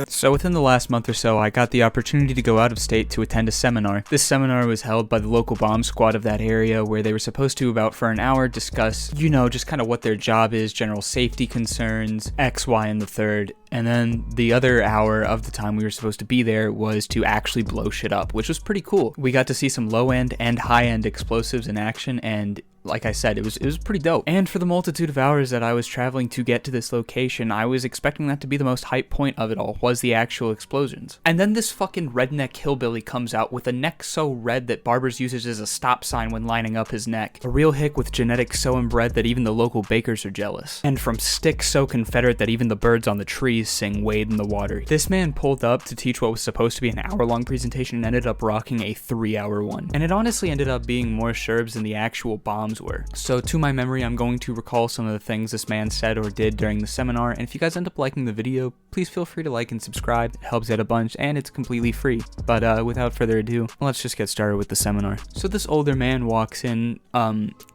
So within the last month or so, I got the opportunity to go out of state to attend a seminar. This seminar was held by the local bomb squad of that area, where they were supposed to, about for an hour, discuss, just kind of what their job is, general safety concerns, X, Y, and the third. And then the other hour of the time we were supposed to be there was to actually blow shit up, which was pretty cool. We got to see some low-end and high-end explosives in action, and like I said, it was pretty dope. And for the multitude of hours that I was traveling to get to this location, I was expecting that to be the most hype point of it all, was the actual explosions. And then this fucking redneck hillbilly comes out with a neck so red that barbers uses as a stop sign when lining up his neck. A real hick with genetics so inbred that even the local bakers are jealous. And from sticks so Confederate that even the birds on the trees sing Wade in the Water. This man pulled up to teach what was supposed to be an hour-long presentation and ended up rocking a 3-hour one. And it honestly ended up being more sherbs than the actual bombs were. So to my memory, I'm going to recall some of the things this man said or did during the seminar, and if you guys end up liking the video, please feel free to like and subscribe. It helps out a bunch, and it's completely free. But without further ado, let's just get started with the seminar. So this older man walks in,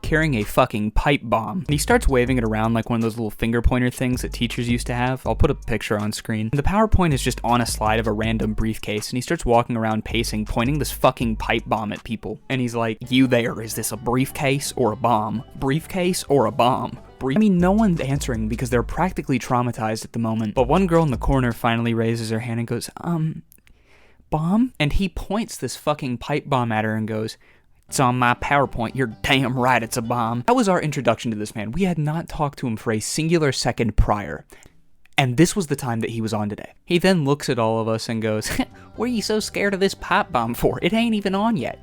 carrying a fucking pipe bomb, and he starts waving it around like one of those little finger pointer things that teachers used to have. I'll put a picture on screen. The PowerPoint is just on a slide of a random briefcase, and he starts walking around pacing, pointing this fucking pipe bomb at people. And he's like, "You there, is this a briefcase or a bomb? Briefcase or a bomb?" I mean, no one's answering because they're practically traumatized at the moment. But one girl in the corner finally raises her hand and goes, bomb? And he points this fucking pipe bomb at her and goes, "It's on my PowerPoint, you're damn right it's a bomb." That was our introduction to this man. We had not talked to him for a singular second prior. And this was the time that he was on today. He then looks at all of us and goes, "What are you so scared of this pipe bomb for? It ain't even on yet."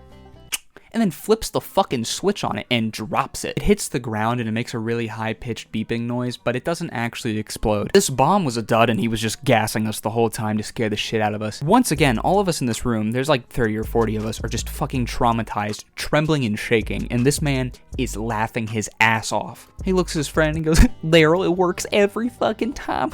And then flips the fucking switch on it and drops it. It hits the ground and it makes a really high-pitched beeping noise, but it doesn't actually explode. This bomb was a dud and he was just gassing us the whole time to scare the shit out of us. Once again, all of us in this room, there's like 30 or 40 of us, are just fucking traumatized, trembling and shaking, and this man is laughing his ass off. He looks at his friend and goes, "Daryl, it works every fucking time."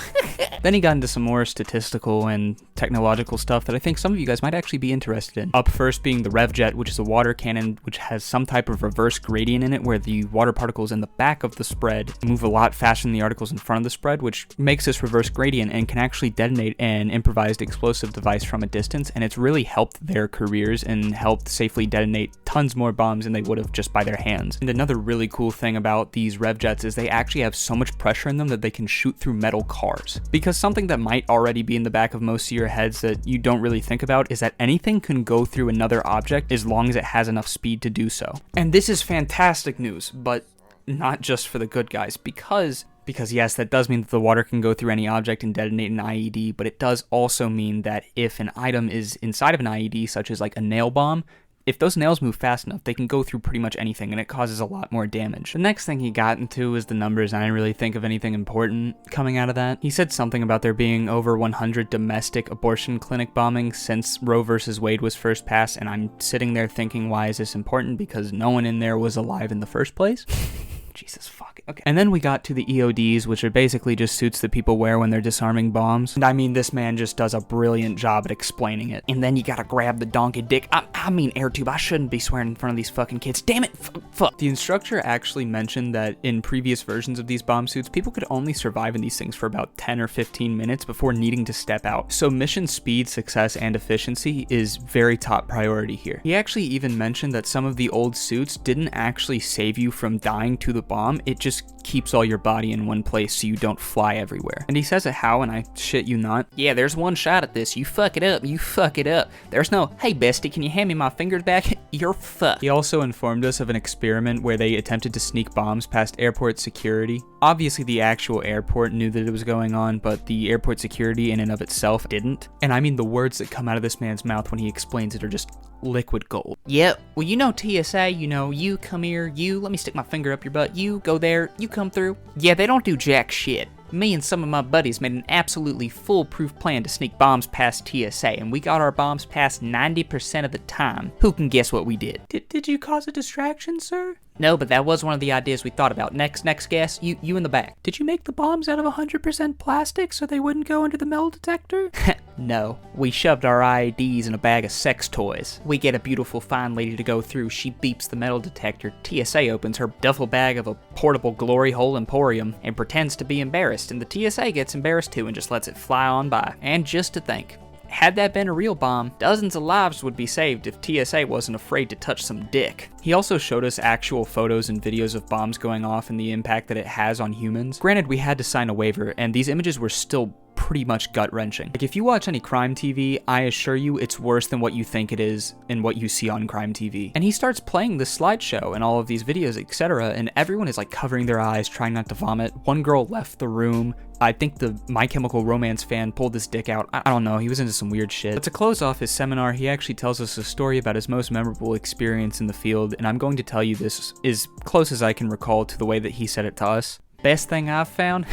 Then he got into some more statistical and technological stuff that I think some of you guys might actually be interested in. Up first being the RevJet, which is a water cannon which has some type of reverse gradient in it where the water particles in the back of the spread move a lot faster than the articles in front of the spread, which makes this reverse gradient and can actually detonate an improvised explosive device from a distance, and it's really helped their careers and helped safely detonate tons more bombs than they would have just by their hands. And another really cool thing about these RevJets is they actually have so much pressure in them that they can shoot through metal cars. Because something that might already be in the back of most of your heads that you don't really think about is that anything can go through another object as long as it has enough speed to do so. And this is fantastic news, but not just for the good guys, because yes, that does mean that the water can go through any object and detonate an IED, but it does also mean that if an item is inside of an IED, such as like a nail bomb, if those nails move fast enough, they can go through pretty much anything, and it causes a lot more damage. The next thing he got into was the numbers, and I didn't really think of anything important coming out of that. He said something about there being over 100 domestic abortion clinic bombings since Roe versus Wade was first passed, and I'm sitting there thinking, why is this important? Because no one in there was alive in the first place. Jesus fuck. Okay. And then we got to the EODs, which are basically just suits that people wear when they're disarming bombs. And I mean, this man just does a brilliant job at explaining it. And then you gotta grab the donkey dick. I mean, AirTube, I shouldn't be swearing in front of these fucking kids. Damn it. Fuck. The instructor actually mentioned that in previous versions of these bomb suits, people could only survive in these things for about 10 or 15 minutes before needing to step out. So mission speed, success, and efficiency is very top priority here. He actually even mentioned that some of the old suits didn't actually save you from dying to the bomb, it just keeps all your body in one place so you don't fly everywhere. And he says it how, and I shit you not, "Yeah, there's one shot at this. You fuck it up. You fuck it up. There's no, hey bestie, can you hand me my fingers back? You're fucked." He also informed us of an experiment where they attempted to sneak bombs past airport security. Obviously the actual airport knew that it was going on, but the airport security in and of itself didn't. And I mean, the words that come out of this man's mouth when he explains it are just liquid gold. "Yep, well, TSA, you come here, you, let me stick my finger up your butt, you go there, you come through. Yeah, they don't do jack shit. Me and some of my buddies made an absolutely foolproof plan to sneak bombs past TSA, and we got our bombs past 90% of the time. Who can guess what we did?" Did you cause a distraction, sir? No, but that was one of the ideas we thought about. Next guess, you in the back. Did you make the bombs out of 100% plastic so they wouldn't go into the metal detector? No, we shoved our IEDs in a bag of sex toys. We get a beautiful fine lady to go through, she beeps the metal detector, TSA opens her duffel bag of a portable glory hole emporium and pretends to be embarrassed, and the TSA gets embarrassed too and just lets it fly on by. And just to think, had that been a real bomb, dozens of lives would be saved if TSA wasn't afraid to touch some dick. He also showed us actual photos and videos of bombs going off and the impact that it has on humans. Granted, we had to sign a waiver, and these images were still pretty much gut-wrenching. Like, if you watch any crime TV, I assure you it's worse than what you think it is and what you see on crime TV. And he starts playing this slideshow and all of these videos, etc., and everyone is like covering their eyes, trying not to vomit. One girl left the room. I think the My Chemical Romance fan pulled his dick out. I don't know, he was into some weird shit. But to close off his seminar, he actually tells us a story about his most memorable experience in the field, and I'm going to tell you this as close as I can recall to the way that he said it to us. Best thing I've found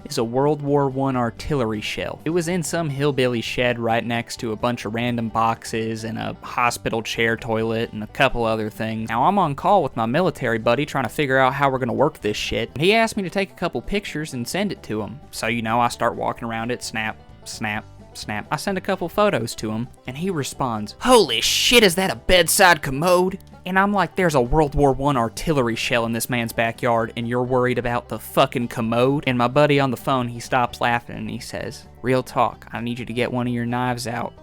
is a World War I artillery shell. It was in some hillbilly shed right next to a bunch of random boxes and a hospital chair toilet and a couple other things. Now I'm on call with my military buddy trying to figure out how we're gonna work this shit. He asked me to take a couple pictures and send it to him. So I start walking around it, snap, snap, snap. I send a couple photos to him and he responds, "Holy shit, is that a bedside commode?" And I'm like, there's a World War I artillery shell in this man's backyard, and you're worried about the fucking commode? And my buddy on the phone, he stops laughing, and he says, "Real talk, I need you to get one of your knives out,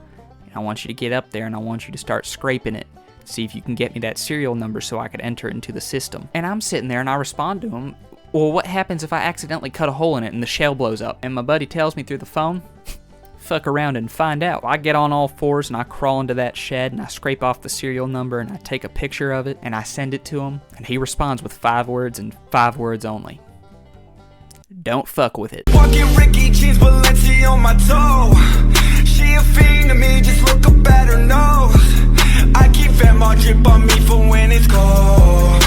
and I want you to get up there, and I want you to start scraping it. See if you can get me that serial number so I could enter it into the system." And I'm sitting there, and I respond to him, "Well, what happens if I accidentally cut a hole in it, and the shell blows up?" And my buddy tells me through the phone, "Fuck around and find out." I get on all fours and I crawl into that shed and I scrape off the serial number and I take a picture of it and I send it to him, and he responds with 5 words and 5 words only: "Don't fuck with it." Walking Ricky jeans, Balenci on my toe. She a fiend to me, just look up at her nose. I keep Venmo drip on me for when it's cold.